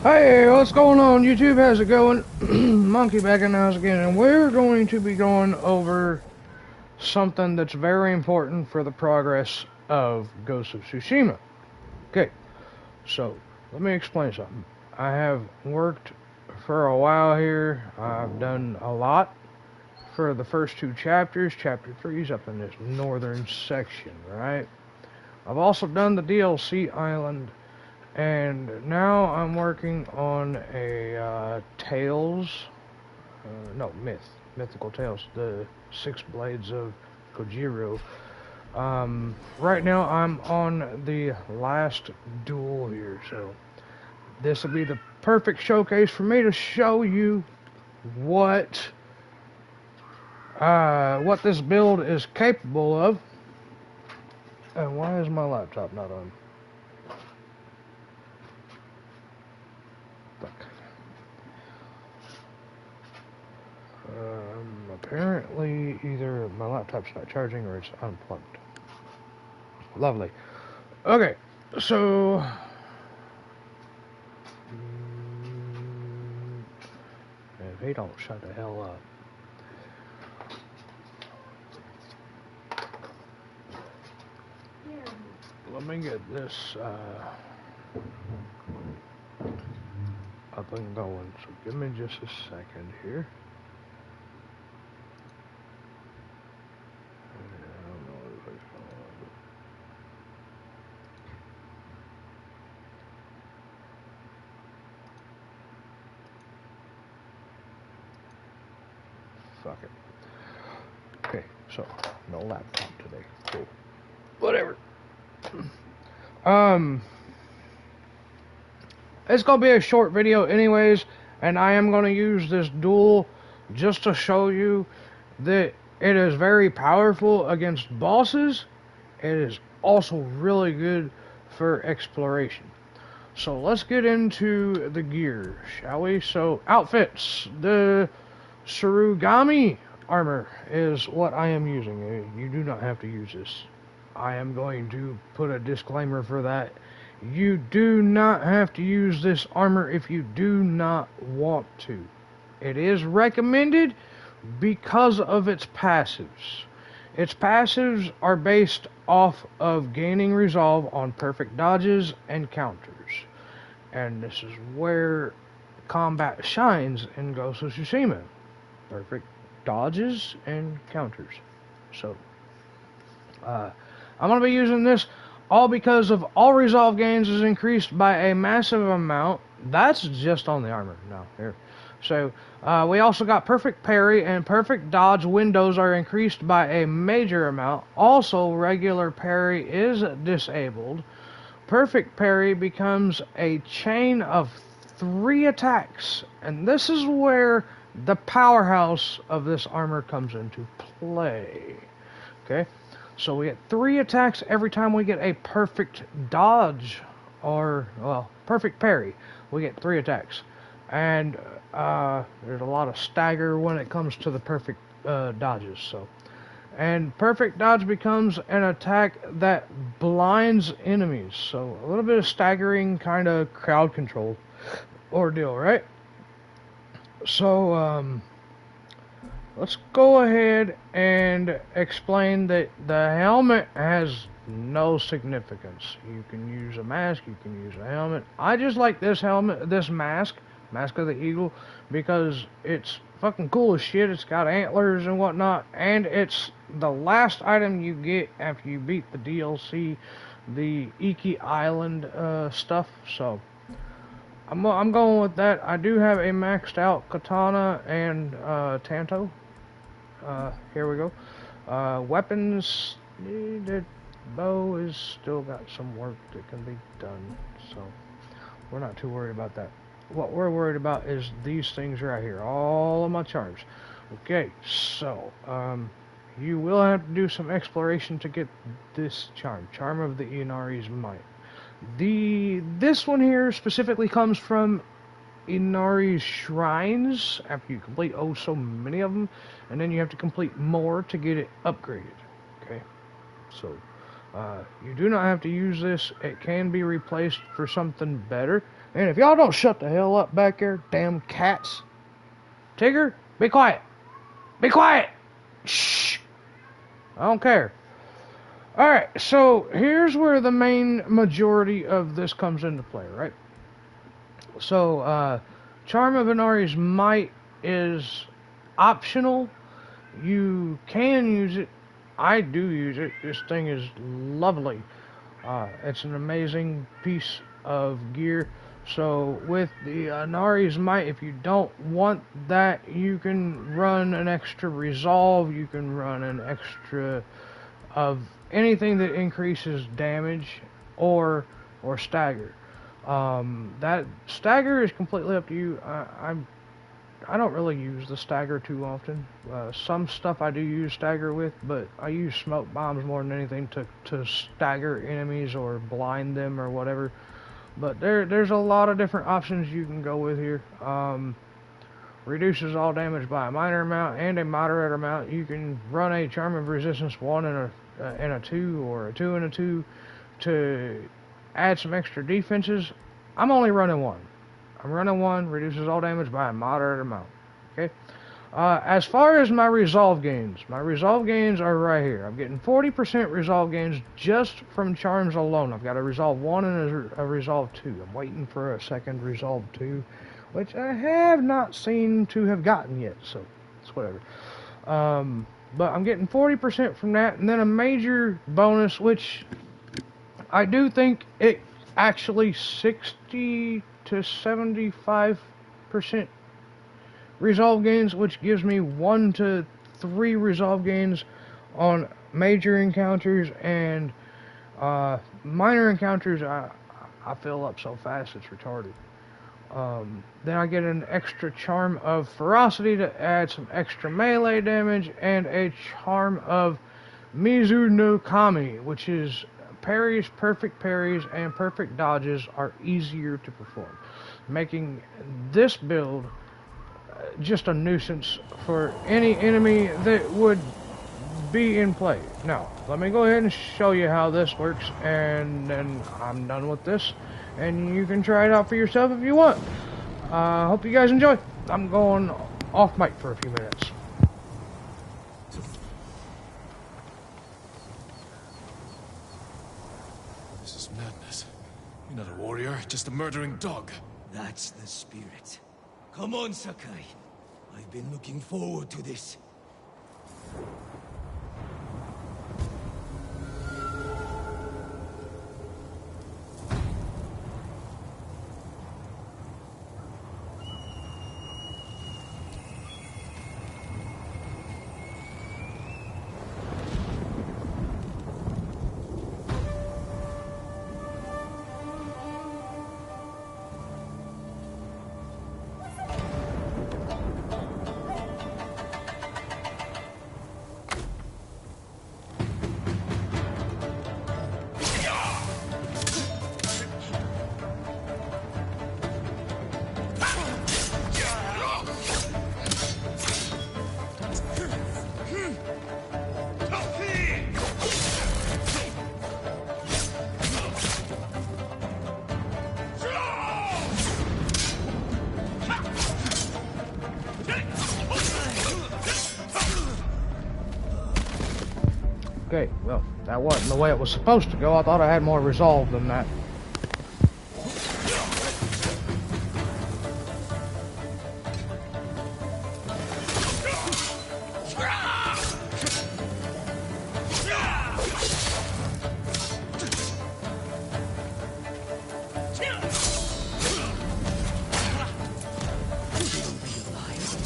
Hey, what's going on YouTube? How's it going? Monkey back in the house again, and we're going to be going over something that's very important for the progress of Ghost of Tsushima. Okay, so let me explain something. I have worked for a while here. I've done a lot for the first two chapters. Chapter 3 is up in this northern section, right? I've also done the DLC island. And now I'm working on a Mythical Tales, the Six Blades of Kojiro. Right now I'm on the last duel here, so this will be the perfect showcase for me to show you what this build is capable of. And why is my laptop not on? Apparently either my laptop's not charging or it's unplugged. Lovely. Okay, so if he don't shut the hell up. Let me get this up and going. So give me just a second here. Fuck it. Okay, so no laptop today. Cool. Whatever. It's gonna be a short video anyways, and I am gonna use this duel just to show you that it is very powerful against bosses. It is also really good for exploration. So let's get into the gear, shall we? So outfits. The Surugami armor is what I am using. You do not have to use this. I am going to put a disclaimer for that. You do not have to use this armor if you do not want to. It is recommended because of its passives. Its passives are based off of gaining resolve on perfect dodges and counters. And this is where combat shines in Ghost of Tsushima. Perfect dodges and counters. So, I'm going to be using this all because of all resolve gains is increased by a massive amount. That's just on the armor. No, here. So, we also got perfect parry and perfect dodge windows are increased by a major amount. Also, regular parry is disabled. Perfect parry becomes a chain of 3 attacks. And this is where the powerhouse of this armor comes into play. Okay? So we get 3 attacks every time we get a perfect dodge, or, well, perfect parry. We get 3 attacks. And there's a lot of stagger when it comes to the perfect dodges. So, and perfect dodge becomes an attack that blinds enemies. So a little bit of staggering kind of crowd control ordeal, right? So, let's go ahead and explain that the helmet has no significance. You can use a mask, you can use a helmet. I just like this mask of the eagle, because it's fucking cool as shit. It's got antlers and whatnot, and it's the last item you get after you beat the DLC, the Iki Island stuff. So I'm going with that. I do have a maxed out katana and tanto. Here we go. Weapons, the bow is still got some work that can be done, so we're not too worried about that. What we're worried about is these things right here, all of my charms. Okay, so you will have to do some exploration to get this charm of the Inari's Might. This one here specifically comes from Inari's shrines after you complete so many of them, and then you have to complete more to get it upgraded. Okay, so You do not have to use this. It can be replaced for something better. And if y'all don't shut the hell up back there, damn cats. Tigger, be quiet. Be quiet. Shh. I don't care. Alright, so here's where the main majority of this comes into play, right? So, Charm of Inari's Might is optional. You can use it. I do use it. This thing is lovely. It's an amazing piece of gear. So with the Inari's Might, if you don't want that, you can run an extra resolve. You can run an extra of anything that increases damage or stagger. That stagger is completely up to you. I don't really use the stagger too often. Some stuff I do use stagger with, but I use smoke bombs more than anything to stagger enemies or blind them or whatever. But there's a lot of different options you can go with here. Reduces all damage by a minor amount and a moderate amount. You can run a Charm of Resistance 1 and a 2, or a 2 and a 2 to add some extra defenses. I'm only running 1. I'm running 1, reduces all damage by a moderate amount. Okay. As far as my resolve gains are right here. I'm getting 40% resolve gains just from charms alone. I've got a resolve 1 and a resolve 2. I'm waiting for a second resolve 2, which I have not seen to have gotten yet, so it's whatever. But I'm getting 40% from that, and then a major bonus, which I do think it actually 60 to 75% resolve gains, which gives me 1 to 3 resolve gains on major encounters, and minor encounters I fill up so fast it's retarded. Then I get an extra Charm of Ferocity to add some extra melee damage, and a Charm of Mizu no Kami, which is parries, and perfect dodges are easier to perform, making this build just a nuisance for any enemy that would be in play. Now, let me go ahead and show you how this works, and then I'm done with this, and you can try it out for yourself if you want. Hope you guys enjoy. I'm going off mic for a few minutes. This is madness. You're not a warrior, just a murdering dog. That's the spirit. Come on, Sakai. I've been looking forward to this. Okay, well, that wasn't the way it was supposed to go. I thought I had more resolve than that.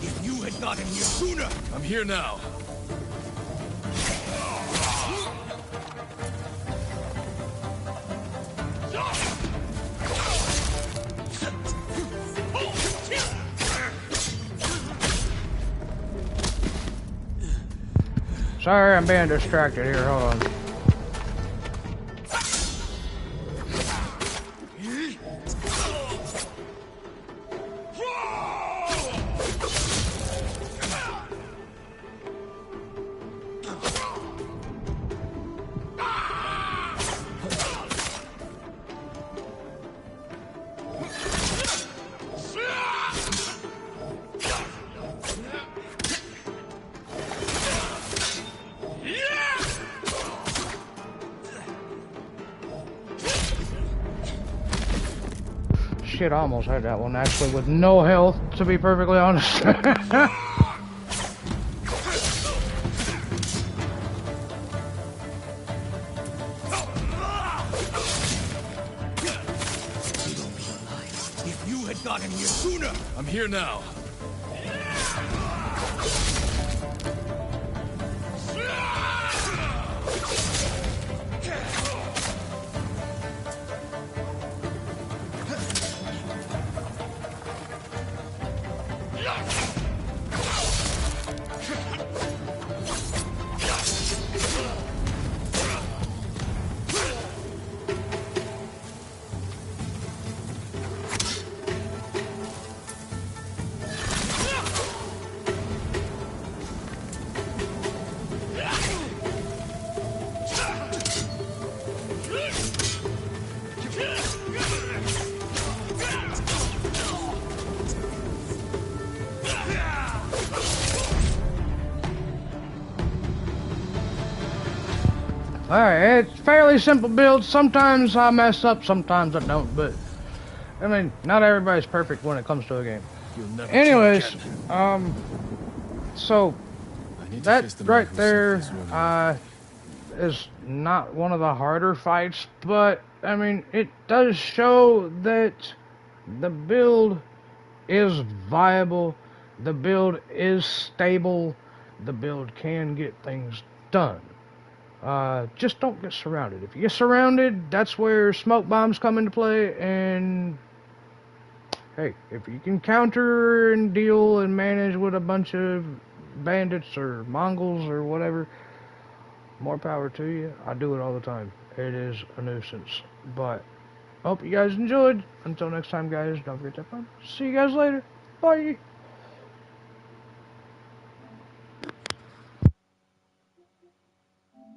If you had gotten here sooner! I'm here now. Sorry, I'm being distracted here. Hold on. shit, I almost had that one actually with no health, to be perfectly honest. If you had gotten here sooner! I'm here now. Alright, it's fairly simple build. Sometimes I mess up, sometimes I don't, but I mean, not everybody's perfect when it comes to a game. You'll never Anyways, kill again. So I need to that face the man right who sent there this woman. is not one of the harder fights, but I mean, it does show that the build is viable, the build is stable, the build can get things done. Just don't get surrounded. If you get surrounded, that's where smoke bombs come into play, and hey, if you can counter and deal and manage with a bunch of bandits or Mongols or whatever, more power to you. I do it all the time. It is a nuisance. But I hope you guys enjoyed. Until next time, guys, don't forget to have fun. See you guys later. Bye.